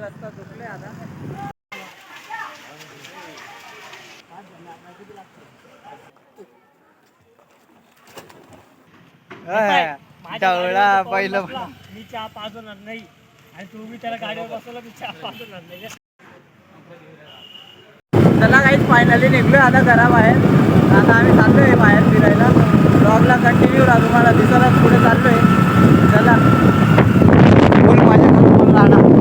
रस्ता चुकले आता. ढवळा पहिलं मी चहा पाजवणार नाही आणि तू मी त्याला गाडीवर बसवलं मी चहा पाजवणार नाही. चला काहीच फायनली निघलोय आता घराबाहेर. आता आम्ही चाललोय बाहेर फिरायला. ब्लॉगला कंटिन्यू राहा, तुम्हाला दिसायलाच पुढे चाललोय. चला बोल माझ्या फोन राहणार.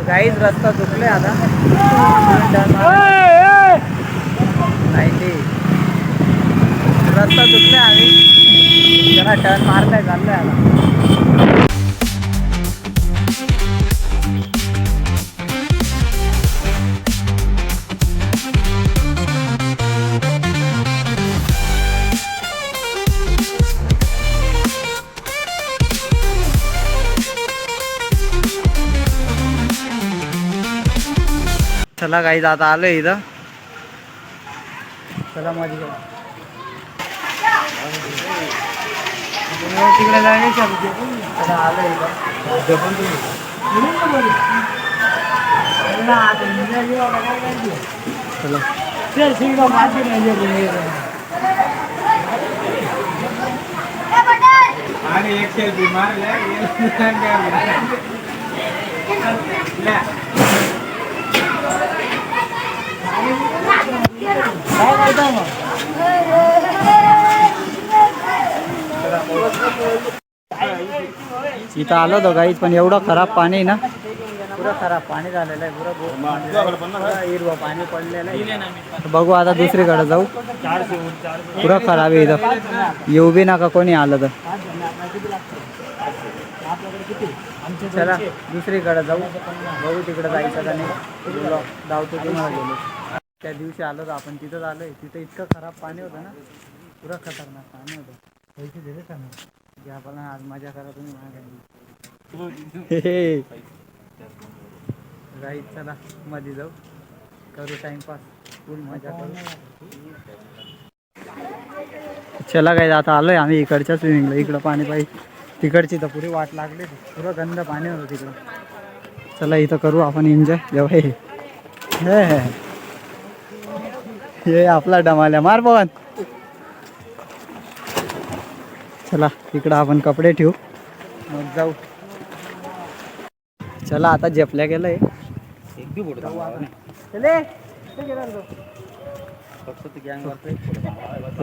काहीच रस्ता चुकले आता. नाही ते रस्ता चुकले आम्ही जरा टर्न मारलाय चाललोय आता. चला काही आता आलोय इथं. चला माझी तिकडे जायचं. चला आलोय इथं. आणि एक सेल्फी मारल्या. इथं आलो होतो काहीच, पण एवढं खराब पाणी ना, पुरं खराब पाणी झालेलं आहे. पुरं हिरवं पाणी पडलेलं आहे. बघू आता दुसरीकडे जाऊ. पुरं खराब आहे इथं. येऊ बी नका कोणी आलं तर. चला दुसरीकडे जाऊ. बघू तिकडे जायचं का नाही. धावतो तुम्हाला गेलो. त्या दिवशी आलो तर आपण तिथं आलोय. तिथं इतकं खराब पाणी होतं ना, पुरं खतरनाक पाणी होतं. पैसे दिले का नाही घ्या पण आज मजा करा तुम्ही माझ्या. राईट चला मध्ये जाऊ, करू टाइमपास, फुल मजा करू. चला काय आता आलोय आम्ही इकडच्या स्विमिंगला. इकडं पाणी पाहिजे, तिकडची तर पुरी वाट लागली. पुरं गंद पाणी होतं तिकडं. चला इथं करू आपण एन्जॉय. जेव्हा हे आपला डमाल्या मार पवन. चला इकडं आपण कपडे ठेवू मग जाऊ. चला आता झेपल्या गेलंय.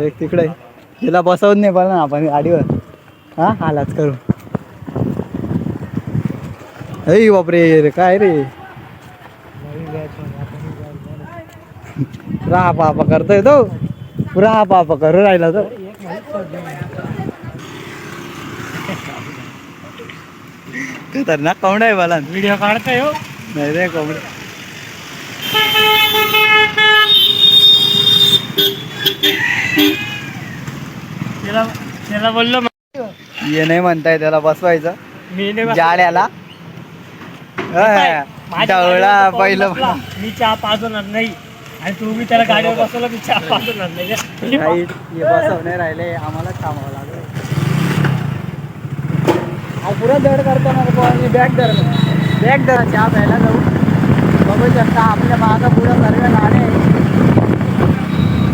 एक तिकडे हिला बसवून नाही पाहिजे ना आपण गाडीवर. हा हालाच करू. अय बापरे रे काय रे. राहा पापा करतोय तो. राहा पापा करू राहिला तो. खतरनाक कोंबडा आहे मला. व्हिडिओ काढताय हो. नाही रे कोंबडा. त्याला बोललो ये नाही म्हणताय त्याला बसवायचं. मी जाड्याला ढवळा पहिलं. मी चहा पाजवणार नाही आणि तू मी त्याला गाडीवर बसवलं मी चहा पाजवणार नाही. बसवणे राहिले आम्हाला थांबावं लागलं. पुरा दड करताना बॅग धर बॅग धरा. चहा प्यायला जाऊ. बघू शकता आपल्या मागं पुढं सर्व गाणे.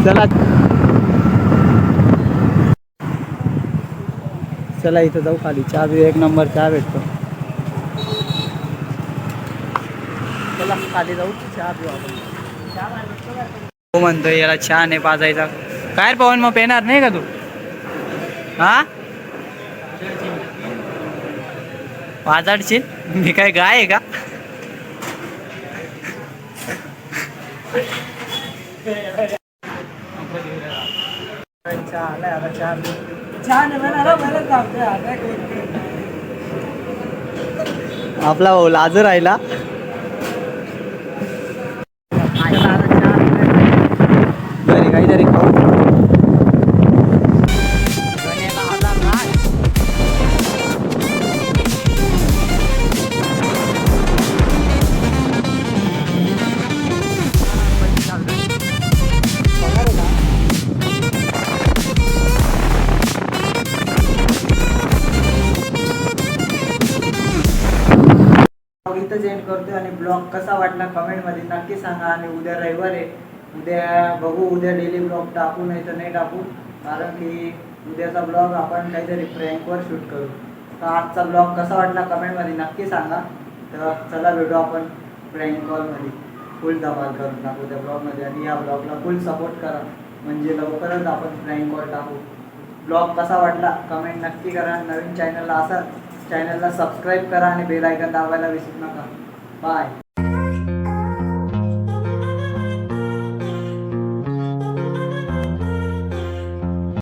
चला चला इथं जाऊ खाली. चहा बी एक नंबर चहा भेटतो. चला खाली जाऊ चहा पिऊ आपण. हो म्हणतोय याला चहा नाही पाजायचा. काय पवन मग पेणार नाही का तू. हा पाजाडशील. मी काय गाय आहे का. आपला भाऊ लाजू राहिला. घरी काहीतरी खाऊ. इथंच एंड करतोय आणि ब्लॉग कसा वाटला कमेंटमध्ये नक्की सांगा. आणि उद्या रविवार आहे, उद्या बघू, उद्या डेली ब्लॉग टाकू नाही तर नाही टाकू, कारण की उद्याचा ब्लॉग आपण काहीतरी प्रँकवर शूट करू. तर आजचा ब्लॉग कसा वाटला कमेंटमध्ये नक्की सांगा. तर चला भेटू आपण प्रँक कॉलमध्ये. फुल धमाल करून टाकू त्या ब्लॉगमध्ये आणि या ब्लॉगला फुल सपोर्ट करा, म्हणजे लवकरच आपण प्रँक कॉल टाकू. ब्लॉग कसा वाटला कमेंट नक्की करा. नवीन चॅनलला सबस्क्राईब करा आणि बेल आयकॉन दाबायला विसरू नका. बाय.